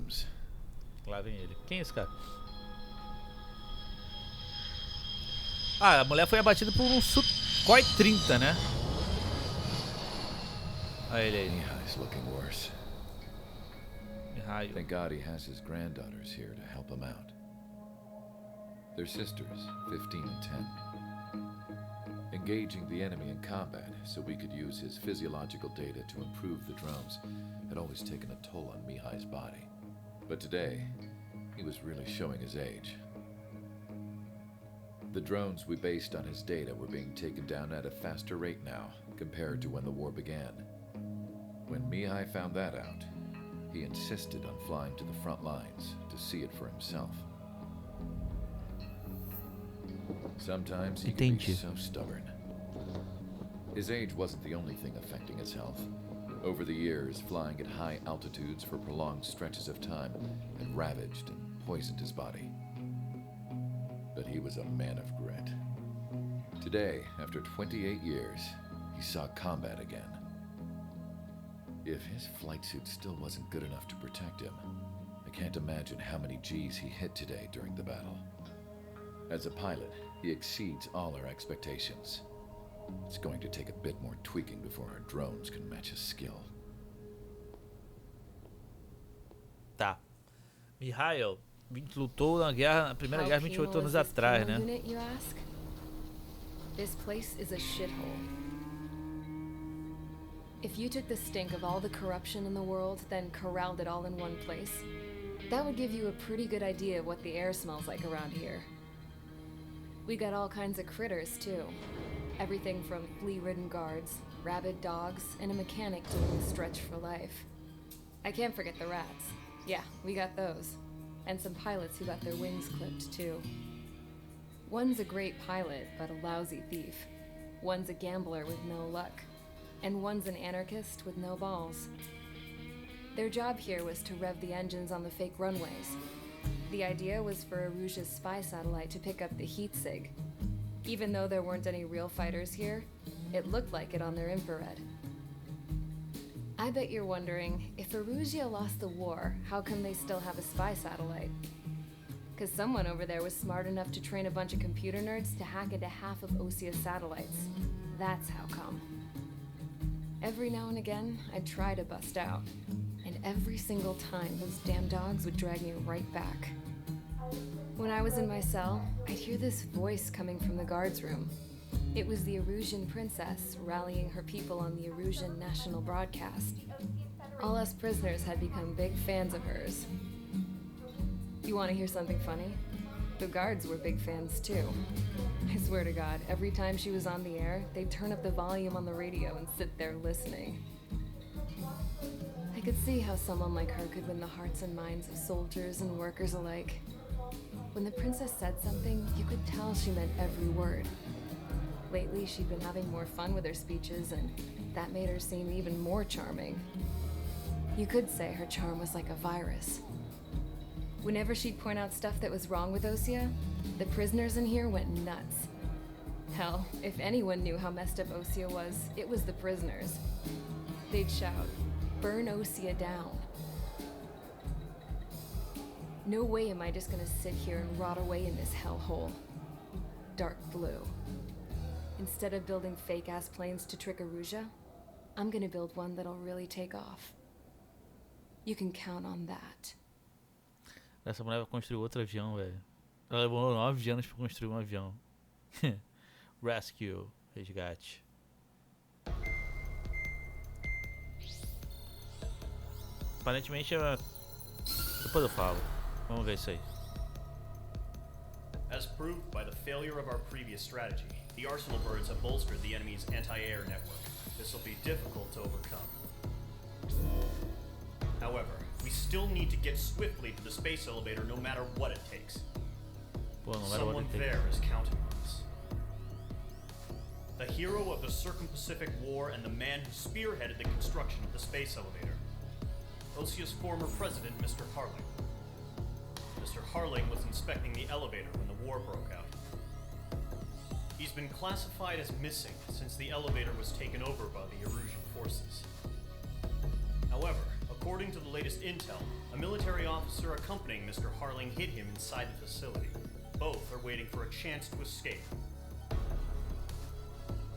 comes. Lá vem ele. Quem é esse cara? Ah, a mulher foi abatida por um Sukhoi 30, né? Olha ele aí. Mihai's looking worse. Mihai. Thank God he has his granddaughters here to help him out. They're sisters, 15 and 10. Engaging the enemy in combat so we could use his physiological data to improve the drones had always taken a toll on Mihai's body. But today, he was really showing his age. The drones we based on his data were being taken down at a faster rate now compared to when the war began. When Mihai found that out, he insisted on flying to the front lines to see it for himself. Sometimes he can be so stubborn. His age wasn't the only thing affecting his health. Over the years, flying at high altitudes for prolonged stretches of time had ravaged and poisoned his body. But he was a man of grit. Today, after 28 years, he saw combat again. If his flight suit still wasn't good enough to protect him, I can't imagine how many G's he hit today during the battle. As a pilot, he exceeds all our expectations. It's going to take a bit more tweaking before our drones can match his skill. Tá. Mihail lutou na Primeira Guerra 28 anos atrás, né? Unit, you ask? This place is a shithole. If you took the stink of all the corruption in the world, then corralled it all in one place, that would give you a pretty good idea of what the air smells like around here. We got all kinds of critters, too. Everything from flea-ridden guards, rabid dogs, and a mechanic doing a stretch for life. I can't forget the rats. Yeah, we got those. And some pilots who got their wings clipped, too. One's a great pilot, but a lousy thief. One's a gambler with no luck. And one's an anarchist with no balls. Their job here was to rev the engines on the fake runways. The idea was for Aruja's spy satellite to pick up the heat sig. Even though there weren't any real fighters here, it looked like it on their infrared. I bet you're wondering, if Aruja lost the war, how come they still have a spy satellite? Because someone over there was smart enough to train a bunch of computer nerds to hack into half of Osia's satellites. That's how come. Every now and again, I'd try to bust out. And every single time, those damn dogs would drag me right back. When I was in my cell, I'd hear this voice coming from the guards room. It was the Erusian princess rallying her people on the Erusian national broadcast. All us prisoners had become big fans of hers. You want to hear something funny? The guards were big fans too. I swear to God, every time she was on the air, they'd turn up the volume on the radio and sit there listening. I could see how someone like her could win the hearts and minds of soldiers and workers alike. When the princess said something, you could tell she meant every word. Lately, she'd been having more fun with her speeches, and that made her seem even more charming. You could say her charm was like a virus. Whenever she'd point out stuff that was wrong with Osia, the prisoners in here went nuts. Hell, if anyone knew how messed up Osia was, it was the prisoners. They'd shout, "Burn Osia down." No way am I just gonna sit here and rot away in this hellhole. Dark blue. Instead of building fake-ass planes to trick Aruja, I'm gonna build one that'll really take off. You can count on that. Essa mulher vai construir outro avião, velho. Ela levou 9 anos pra construir um avião. Rescue. Resgate. Aparentemente, depois eu falo. Vamos ver isso aí. As proved by the failure of our previous strategy, the Arsenal birds have bolstered the enemy's anti-air network. This will be difficult to overcome. However, we still need to get swiftly to the space elevator no matter what it takes. Someone there is counting on us. The hero of the Circum-Pacific War and the man who spearheaded the construction of the space elevator. Osia's former president, Mr. Harling. Mr. Harling was inspecting the elevator when the war broke out. He's been classified as missing since the elevator was taken over by the Erusian forces. However, According to the latest intel, a military officer accompanying Mr. Harling hid him inside the facility. Both are waiting for a chance to escape.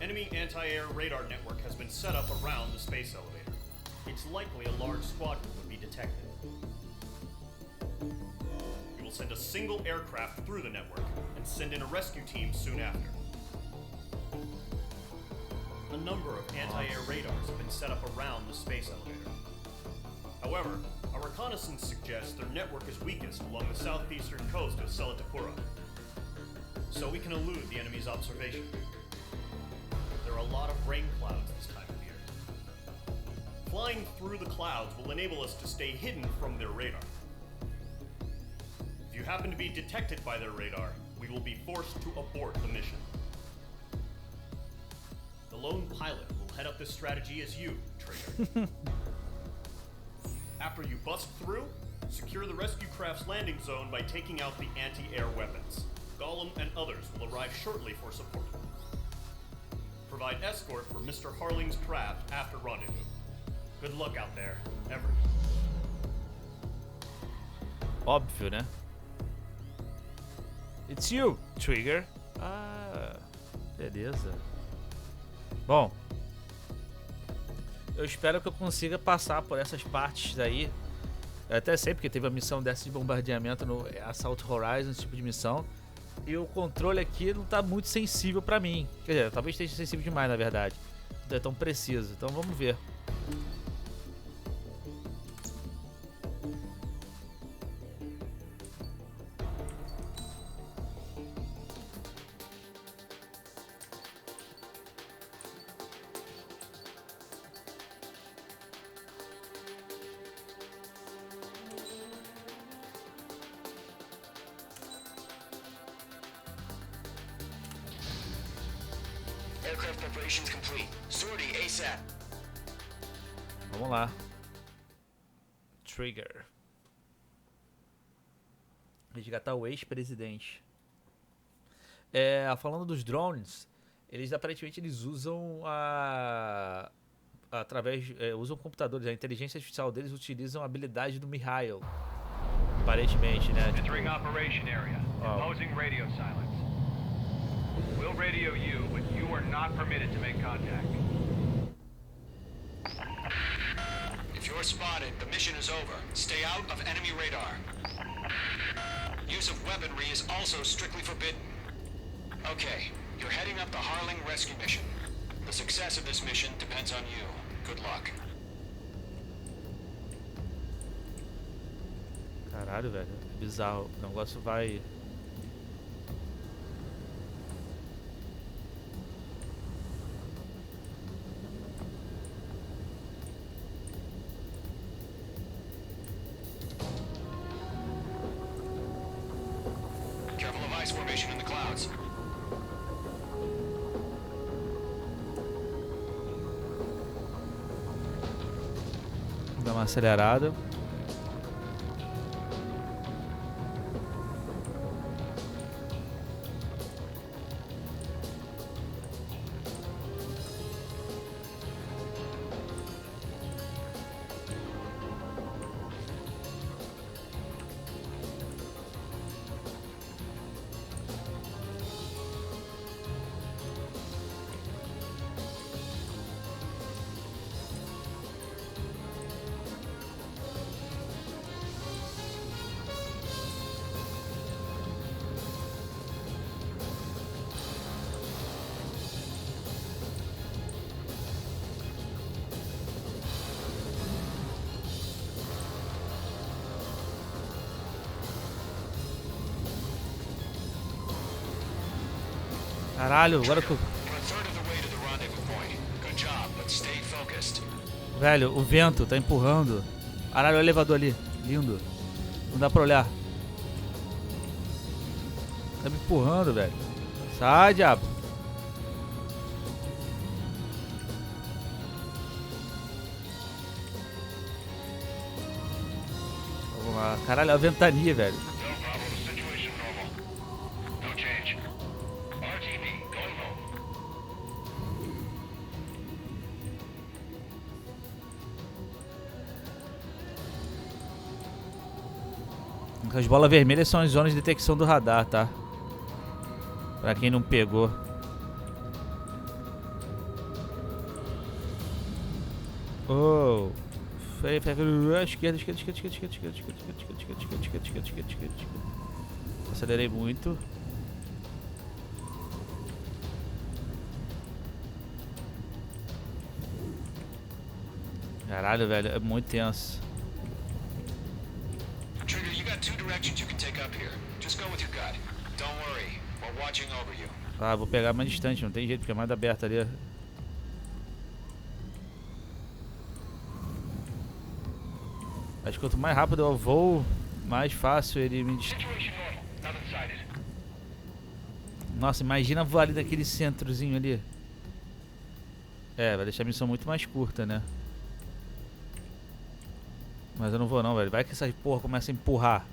Enemy anti-air radar network has been set up around the space elevator. It's likely a large squadron would be detected. We will send a single aircraft through the network and send in a rescue team soon after. A number of anti-air radars have been set up around the space elevator. However, our reconnaissance suggests their network is weakest along the southeastern coast of Selatapura, so we can elude the enemy's observation. There are a lot of rain clouds this time of year. Flying through the clouds will enable us to stay hidden from their radar. If you happen to be detected by their radar, we will be forced to abort the mission. The lone pilot will head up this strategy as you, Traidor. After you bust through, secure the rescue craft's landing zone by taking out the anti-air weapons. Gollum and others will arrive shortly for support. Provide escort for Mr. Harling's craft after rendezvous. Good luck out there, everyone. Óbvio, né? It's you, Trigger. Ah, beleza. Bom, eu espero que eu consiga passar por essas partes aí. Eu até sei, porque teve a missão dessa de bombardeamento no Assault Horizon, esse tipo de missão. E o controle aqui não tá muito sensível pra mim. Quer dizer, talvez esteja sensível demais, na verdade. Não é tão preciso. Então vamos ver. Aircraft preparations complete. Sortie ASAP. Vamos lá. Trigger. Resgatar o ex-presidente. Falando dos drones, eles aparentemente usam usam computadores. A inteligência artificial deles utilizam a habilidade do Mihail. Aparentemente, né? Entering operation area. Imposing radio silence. We'll radio you, but you are not permitted to make contact. If you're spotted, the mission is over. Stay out of enemy radar. Use of weaponry is also strictly forbidden. Okay, you're heading up the Harling rescue mission. The success of this mission depends on you. Good luck. Caralho, velho. Bizarro. O negócio vai... Careful of ice formation in the clouds. Dá uma acelerada. Caralho, agora que eu... Velho, o vento tá empurrando. Caralho, o elevador ali. Lindo. Não dá pra olhar. Tá me empurrando, velho. Sai, diabo. Vamos lá. Caralho, a ventania, velho. As bolas vermelhas são as zonas de detecção do radar, tá? Pra quem não pegou. Oh. Esquerda. Acelerei muito. Caralho, velho, é muito tenso. Trigger, you got 2 directions you can take up here. Just go with your gut. Don't worry, we're watching over you. Ah, vou pegar mais distante, não tem jeito, porque é mais aberto ali. Acho que quanto mais rápido eu vou, mais fácil ele me... Nossa, imagina voar ali daquele centrozinho ali. É, vai deixar a missão muito mais curta, né? Mas eu não vou não, velho. Vai que essa porra começa a empurrar.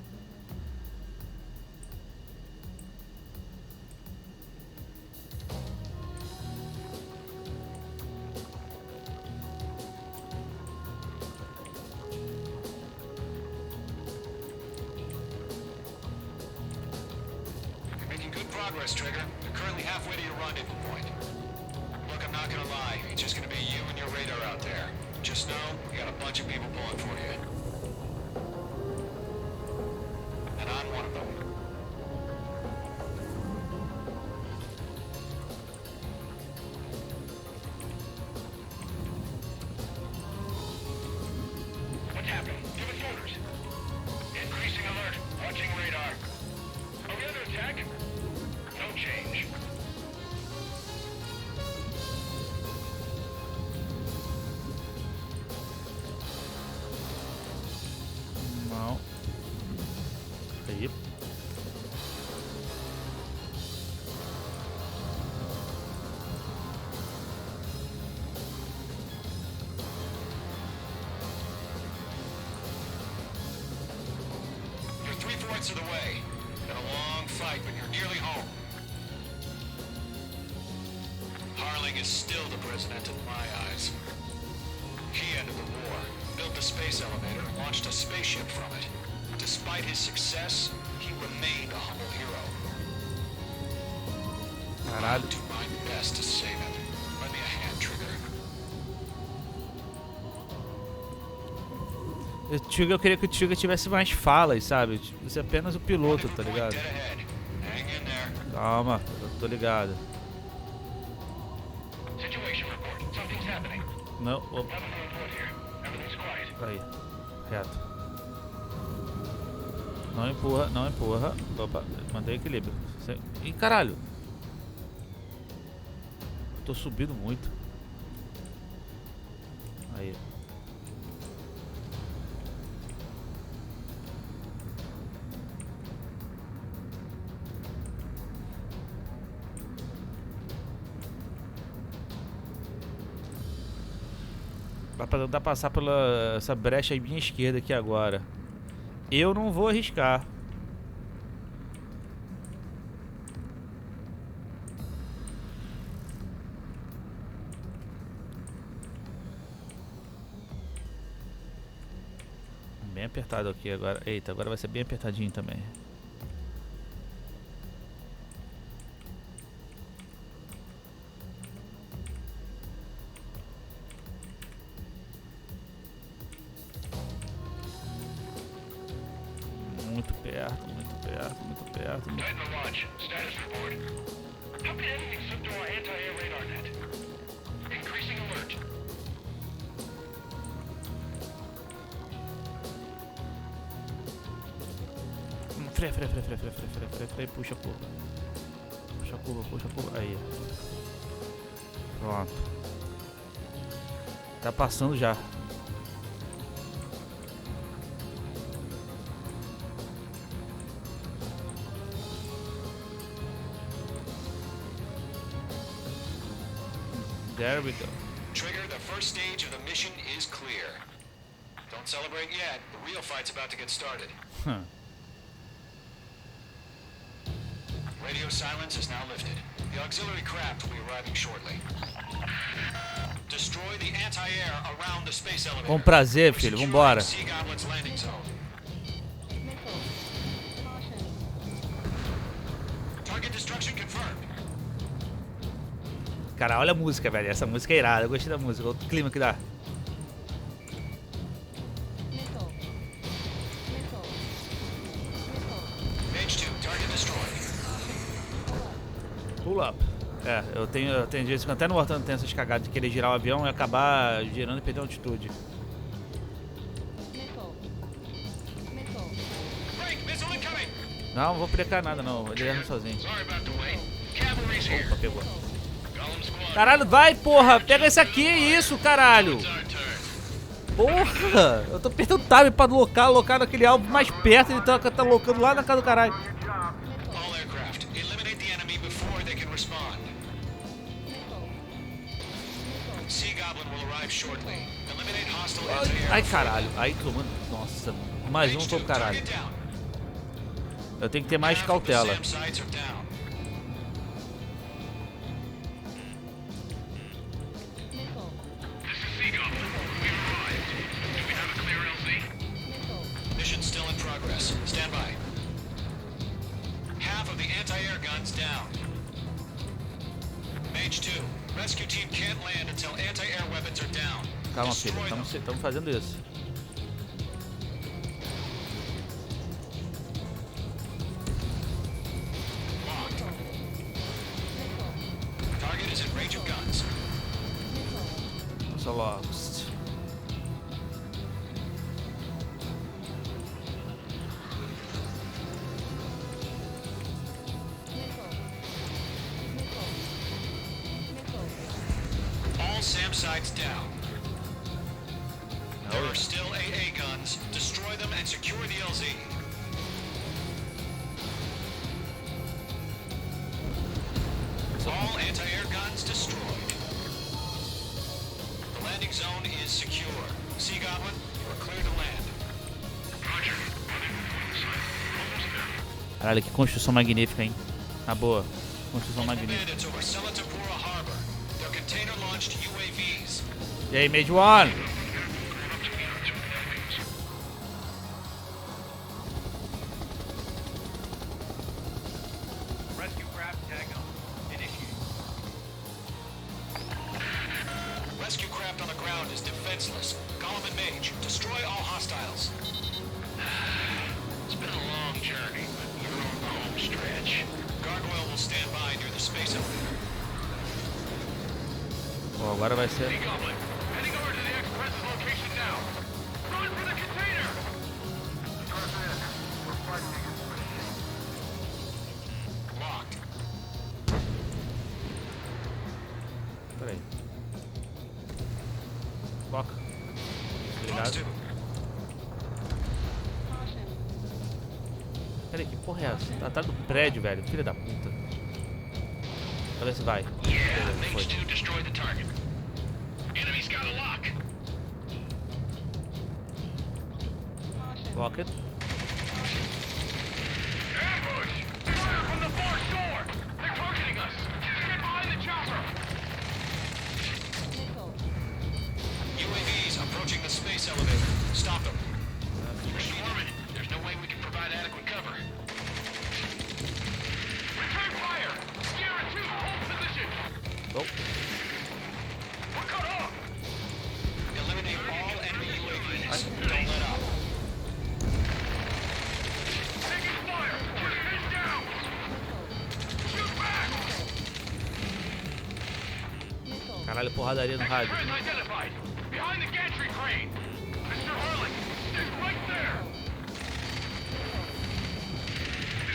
Making good progress, Trigger. You're currently halfway to your rendezvous point. Look, I'm not gonna lie. It's just gonna be you and your radar out there. Just know, you got a bunch of people pulling for you. And I'm one of them. What's happening? Give us orders. Increasing alert. Watching radar. Are we under attack? No change. Não. Aí. You're 3/4 of the way. Been a long fight, but you're nearly home. Harling is still the president in my eyes. He ended the war, built the space elevator, and launched a spaceship from it. Despite his success, he remained a humble hero. Caralho. I'll do my best to save him. Lend me a hand, Trigger. Eu queria que o Tiga tivesse mais falas, sabe? Você é apenas o piloto, tá ligado? Dead ahead. Hang in there. Calma, eu tô ligado. Situation report. Something's happening. Não, opa, Nothing on board here. Everything's quiet. aí. Reto. Não empurra, não empurra. Opa, mantém equilíbrio. Ih, caralho. Tô subindo muito. Aí. Dá pra tentar passar pela essa brecha à minha esquerda aqui agora. Eu não vou arriscar. Bem apertado aqui agora. Eita, agora vai ser bem apertadinho também. Muito perto, muito perto, muito perto. Titan launch. Status report. How could anything slip through our anti-air radar net? Increasing alert. Freia, puxa a curva. Puxa a curva, puxa a curva. Aí. Pronto. Tá passando já. There we go. Trigger, the first stage of the mission is clear. Don't celebrate yet. The real fight's about to get started. Huh. Radio silence is now lifted. The auxiliary craft will be arriving shortly. Destroy the anti-air around the space elevator. Com prazer, filho. Vambora. Sea Goblin's landing zone. cara, olha a música, velho. Essa música é irada. Eu gostei da música. Outro clima que dá. Pull up. É, eu tenho vezes que até no Hortano tem essas cagadas de querer girar o avião e acabar girando e perder altitude. Não vou precar nada não, ele erra sozinho. Opa, pegou. Caralho, vai, porra! Pega esse aqui, isso, caralho! Porra! Eu tô apertando o tab pra locar naquele alvo mais perto, ele tá locando lá na casa do caralho. Ai, caralho. Aí, tomando. Nossa, mais um foi pro caralho. Eu tenho que ter mais cautela. Mission still in progress. Stand by. Half of the anti-air guns down. Mage 2, rescue team can't land until anti-air weapons are down. Calma, filho. Estamos fazendo isso. Target is in range of guns. Nossa, lost. All SAM sites down. There are still AA guns. Destroy them and secure the LZ. All anti-air guns destroyed. The landing zone is secure. Sea Goblin, you are clear to land. Caralho, que construção magnífica, hein? Na boa. Construção magnífica. Bandits over Selatapura Harbor. They're container-launched UAVs. E aí, Mage 1? Rescue craft tag on. Initiate. Rescue craft on the ground is defenseless. Golem and Mage, destroy all hostiles. It's been a long journey, but you're on the home stretch. Gargoyle will stand by near the space elevator. Bom, agora vai ser. Goblin, heading over to the Express's location now. Run for the container! Locked. Peraí. Foca. Box Obrigado. 2. Peraí, que porra é essa? Tá atrás do prédio, velho. Filha da puta. Pra ver se vai. Yeah, Beleza, foi. Mage 2 destroyed the target. Enemy's got a lock. Lock it. Ambush! Fire from the far shore! They're targeting us! Get behind the chopper! UAVs approaching the space elevator. Stop them. We're swarming. There's no way we can provide adequate cover. Return fire! Sierra 2, hold position! Oh. We're cut off! Eliminate all enemy UAVs. Don't let up. Taking fire! We're pinned down! Shoot back! Caralho, porradaria no rádio. Express identified! Behind the gantry crane! Mr. Harlan! He's right there!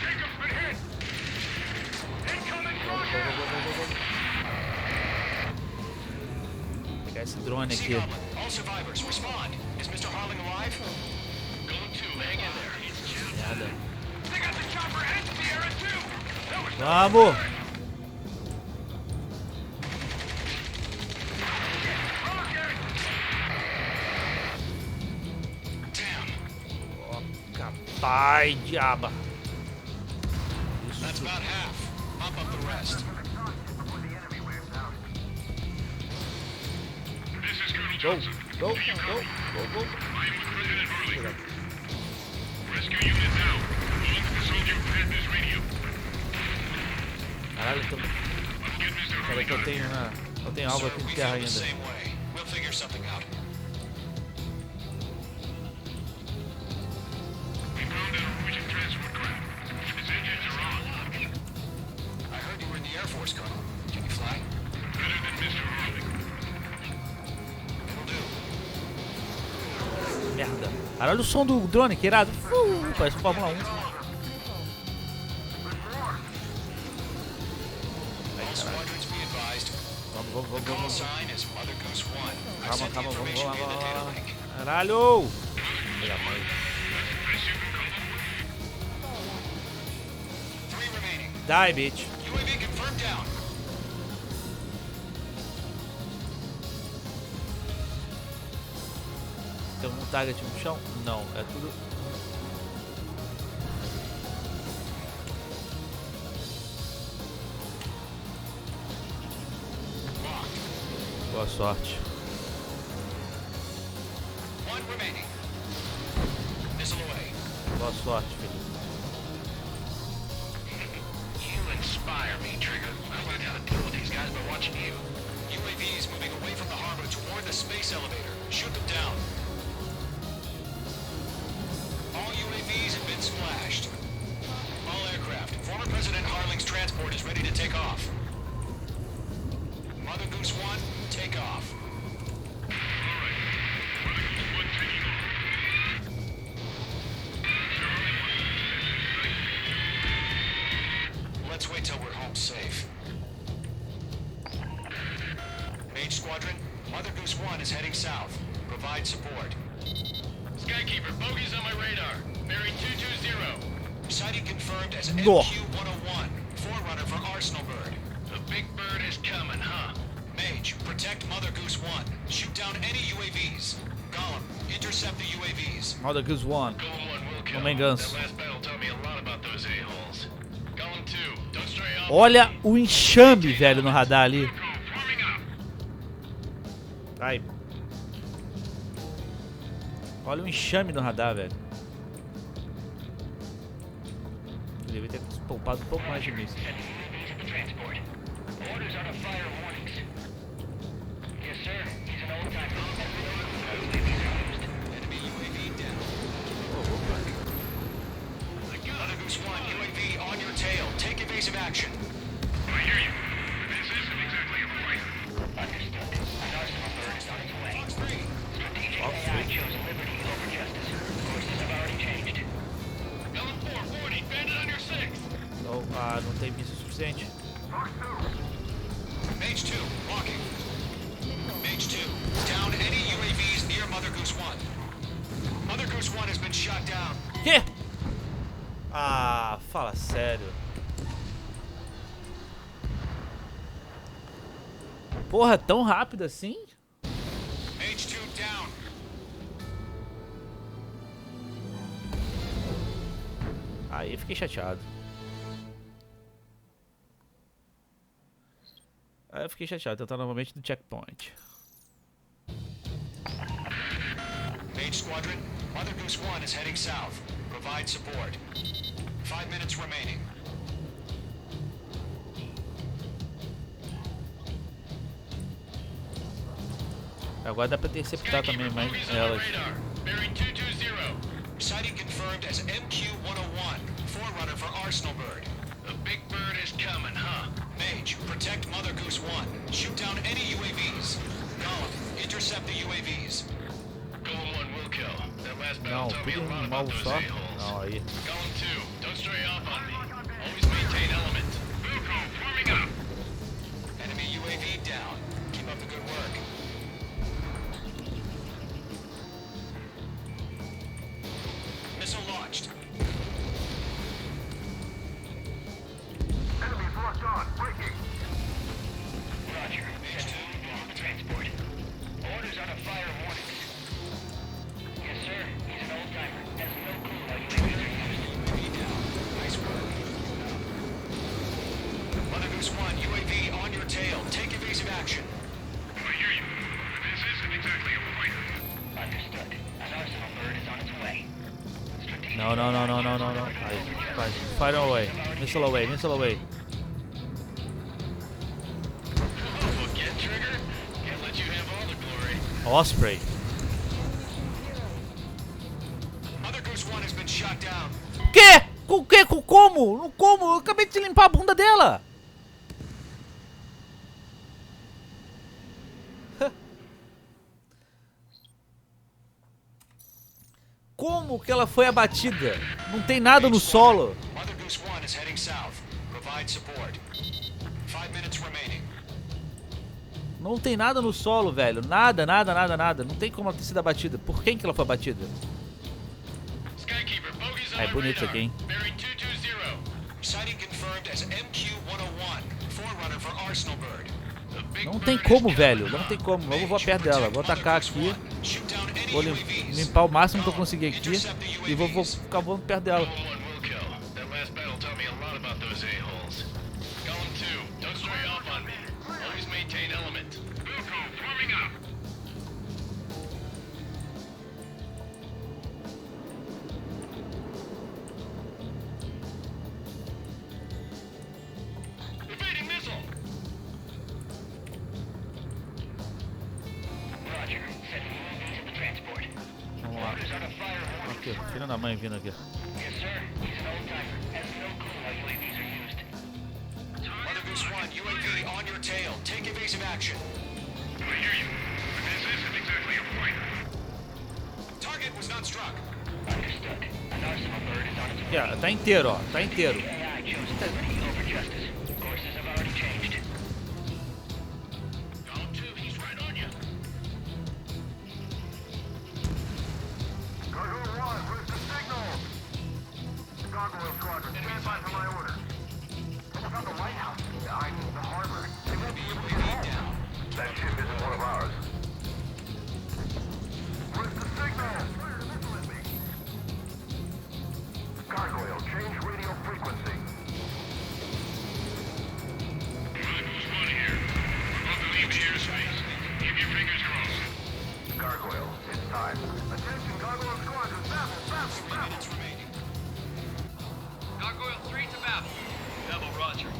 Jacob's been hit! Incoming crosshair! Vou pegar esse drone Sea aqui. Goblin, all survivors, respond. Is Mr. Harling alive? Go to, hang in there. It's just... Merda. They got the chopper and Sierra too! That was Vamos! Pai, diaba. That's about half. Mop up the rest. This is Colonel Go, Johnson. go, go, go, go. I am with President Hurley. Rescue unit down. Hold the soldier at this radio. Caralho, Let's get Mr. peraí Hurley que eu out of tenho here. na... Ou tem algo aqui Sir, de we terra feel the ainda? same way. We'll figure something out. We found a Norwegian transport craft. Its engines are on. I heard you were in the Air Force, Colonel. Can you fly? Better than Mr. Harling. It'll do. Merda. Cara, olha o som do drone, que irado. Parece um Fórmula 1. All squadrons be advised. Vamos. Call sign is Mother Goose 1. I've Calma, sent the calma, vamos information via the data lá. link. Caralho! Filha da mãe. 3 remaining. Die, bitch. UAV confirmed down. Tem um target no chão? Não, é tudo... Boa sorte. 1 remaining. Missile away. Boa sorte, filho. You inspire me, Trigger. I learned how to deal with these guys by watching you. UAVs moving away from the harbor toward the space elevator. Shoot them down. All UAVs have been splashed. All aircraft. Former President Harling's transport is ready to take off. Mother Goose 1, take off. Let's wait till we're home safe. Mage Squadron, Mother Goose 1 is heading south. Provide support. Skykeeper, bogeys on my radar. Bearing 220. Sighting confirmed as No. MQ-101, forerunner for Arsenal Bird. The big bird is coming, huh? Mage, protect Mother Goose 1. Shoot down any UAVs. Gollum, intercept the UAVs. Mother Goose 1. Golem 1 will kill. Não me engano. That last battle taught me a lot about those a-holes. Golem 2, don't stray off. Olha o enxame, velho, no radar ali. Forming up. Ai. Olha o enxame no radar, velho. Eu devia ter poupado um pouco mais de mísseis. Transport. Orders are to fire warnings. Yes, sir. He's an old timer. Enemy UAV down. Mother Goose 1, UAV on your tail. Take evasive action. I hear you. This isn't exactly a fight. Understood. An Arsenal Bird is on its way. Fox 3. Strategic AI chose liberty over justice. Courses have already changed. Golem 4, 40. Bandit on your 6. Não tem míssil suficiente. Mage 2, walking. Mage 2, down any UAVs near Mother Goose 1. Mother Goose 1 has been shot down. Quê? Ah, fala sério. Porra, tão rápido assim? Mage 2 down. Aí eu fiquei chateado. Tentar novamente no checkpoint. Mage Squadron, Mother Goose 1 is heading south. Provide support. 5 minutes remaining. Agora dá pra interceptar também mais elas. Bearing 220. Sighting confirmed as MQ-101, forerunner for Arsenal Bird. The big bird is coming, huh? Mage, protect Mother Goose 1. Shoot down any UAVs. Gollum, intercept the UAVs. Golem 1 will kill. That last battle Não, taught me a tudo lot em about modo those só. a-holes. Não, aí. Golem 2, don't stray off on me. Always maintain element. Wilco, forming up. Enemy UAV down. Keep up the good work. Missile launched. Enemies locked on. Breaking. Roger. The transport. Orders are to fire warnings. Yes, sir. He's an old timer. Has no clue how UAVs are used. UAV down. Nice work. Mother Goose 1, UAV on your tail. Take evasive action. I hear you. This isn't exactly a fight. Understood. An Arsenal Bird is on its way. Não. Aí, faz. Fire away. Missile away. Get trigger. Osprey. Mother Goose 1 has been shot down. Quê? Com quê? Como? Não como? Eu acabei de limpar a bunda dela. Como que ela foi abatida? Não tem nada no solo. Mother Goose 1 is heading south. Provide support. 5 minutes remaining. Não tem nada no solo, velho. Nada, nada, nada, nada. Não tem como ela ter sido abatida. Por quem que ela foi abatida? Skykeeper, bogeys É on bonito isso radar. aqui, hein? Bearing 220. Sighting confirmed as MQ-101, forerunner for Arsenal Bird. The big Não tem bird como, is velho. coming. Não tem como. Eu vou perto dela. Vou atacar aqui. Shoot down any Vou UAVs. limpar o máximo que eu conseguir aqui. E vou ficar voando perto dela. Column 1 will kill. That last battle taught me a lot about those a-holes. Column 2, don't stray off on me. Always maintain element. Buko, forming up. Evading missile. Roger. Sending UAV to the transport. Vamos lá. Orders on a fire warning. Aqui, filho da mãe vindo aqui. Yes, sir. He's an old-timer. Has no clue how UAVs are used. Mother Goose 1, UAV on your tail. Take evasive action. I hear you. But this isn't exactly a fighter. Target was not struck. Understood. An arsenal bird is on its way. Aqui, ó, tá inteiro, ó. Tá inteiro. AI chose liberty over justice. Courses have already changed. Column 2, he's right on you. Gargoyle 1, where's the signal? Gargoyle Squadron, stand by for my order. What about the lighthouse? I mean, the harbor. They won't be able to get down. That ship isn't one of ours. Where's the signal? Fire a missile at me. Gargoyle, change radio frequency. Who's one here? We're about to leave the airspace. Keep your fingers crossed. Gargoyle, it's time. Attention, Gargoyle Squadron, babble, babble, babble. Minutes remaining. Gargoyle 3 to Babel. Babel, roger.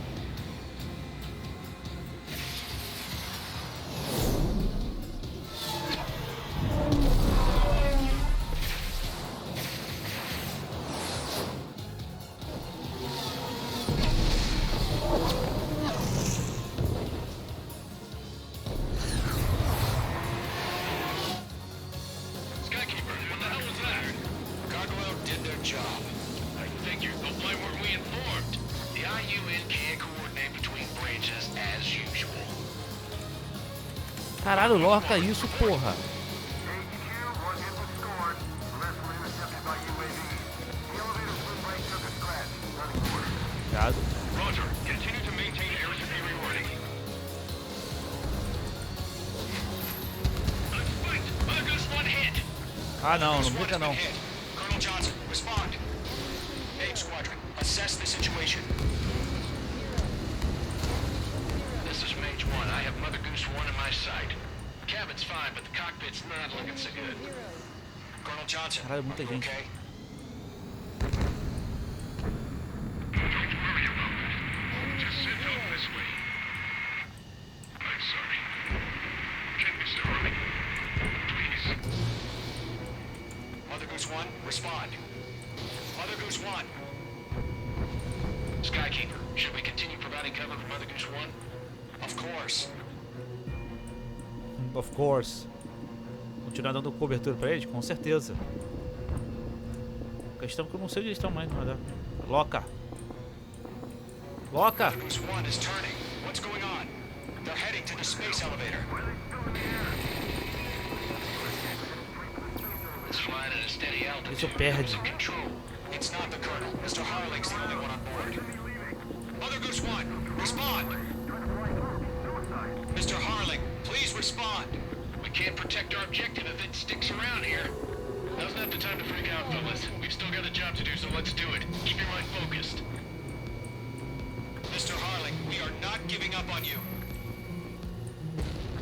Skykeeper, what the hell was that? Gargoyle did their job. I figured, but why weren't we informed? The IUN can't coordinate between branches as usual. Caralho, lorca isso, porra. HQ, one hit was scored. The rest were intercepted by UAV. The elevator swim brake took a scratch. Running orders. Obrigado. Roger, continue to maintain air superiority. Let's fight! Mother Goose 1 hit! Ah, não, não Goose 1 brinca has não. been hit. Colonel Johnson, respond. Aim Squadron, assess the situation. This is Mage 1. I have Mother Goose 1 in my sight. Cabin's fine, but the cockpit's not looking so good. Colonel Johnson, Caralho, muita are you gente. okay? Don't worry about it. Just sit out this way. I'm sorry. Can Mr. Harley? Please. Mother Goose 1, respond. Mother Goose 1. Skykeeper, should we continue providing cover for Mother Goose 1? Of course. Of course. Continuar dando cobertura pra eles? Com certeza. A questão é que eu não sei onde eles estão mais, não é? Loca! Loca! Mother Goose 1 is turning. What's going on? They're heading to the space elevator. It's flying at a steady altitude. Isso perde. Control. It's not the Colonel. Mr. Harling's the only one on board. Mother Goose 1, respond. Mr. Harling, please respond. We can't protect our objective if it sticks around here. Now's not the time to freak out, fellas. We've still got a job to do, so let's do it. Keep your mind focused. Mr. Harling, we are not giving up on you.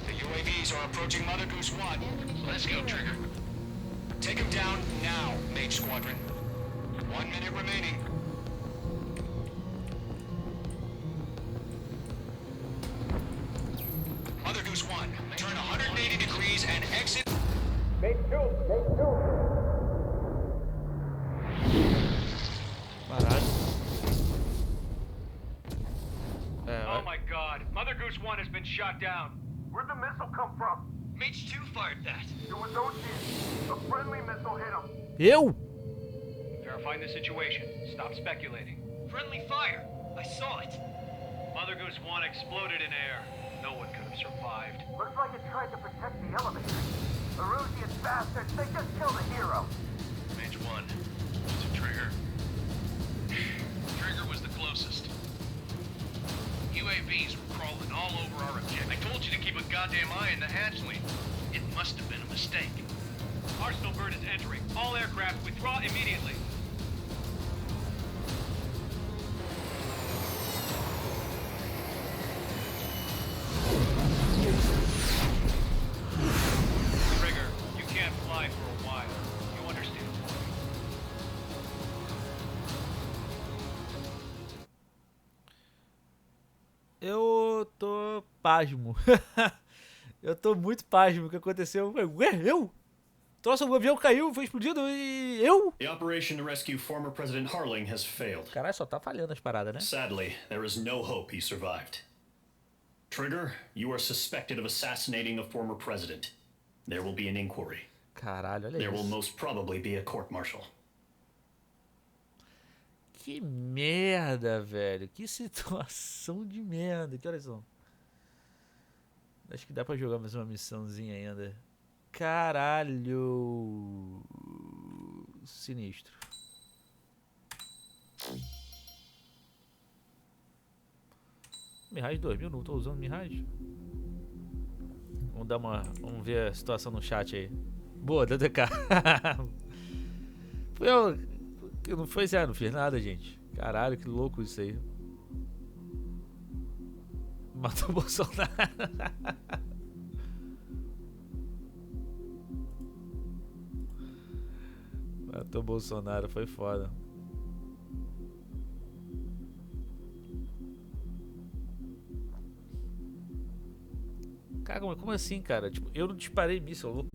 The UAVs are approaching Mother Goose 1. Let's go, Trigger. Take him down now, Mage Squadron. 1 minute remaining. Mother Goose 1, turn 180 180 degrees and exit. Caralho. Oh my god. Mother Goose 1 has been shot down. Where'd the missile come from? Mage 2 fired that. It was OG. A friendly missile hit him. Eu? Verifying the situation. Stop speculating. Friendly fire. I saw it. Mother Goose 1 exploded in air. No one could have survived. Looks like it tried to protect the elevator. The Rusian bastards, they just killed a hero. Mage 1. Was it Trigger? Trigger was the closest. UAVs were crawling all over our objective. I told you to keep a goddamn eye in the hatchling. It must have been a mistake. Arsenal bird is entering. All aircraft withdraw immediately. Trigger, you can't fly for a while. You understand? Eu tô pasmo. Eu tô muito pasmo. O que aconteceu? Ué, eu? Troço, o avião caiu, foi explodido e eu? The operation to rescue former President Harling has failed. Caralho, só tá falhando as paradas, né? Sadly, there is no hope he survived. Trigger, you are suspected of assassinating a former president. There will be an inquiry. Caralho, olha There will isso. most probably be a court-martial. Que merda, velho. Que situação de merda. Que horas são? Acho que dá pra jogar mais uma missãozinha ainda. Caralho. Sinistro. Mirage 2000, não tô usando Mirage. Vamos ver a situação no chat aí. Boa, DDK. Não foi zero, não fiz nada, gente. Caralho, que louco isso aí. Matou o Bolsonaro. Matou o Bolsonaro, foi foda. Cara, como assim, cara? Tipo, eu não disparei míssil, eu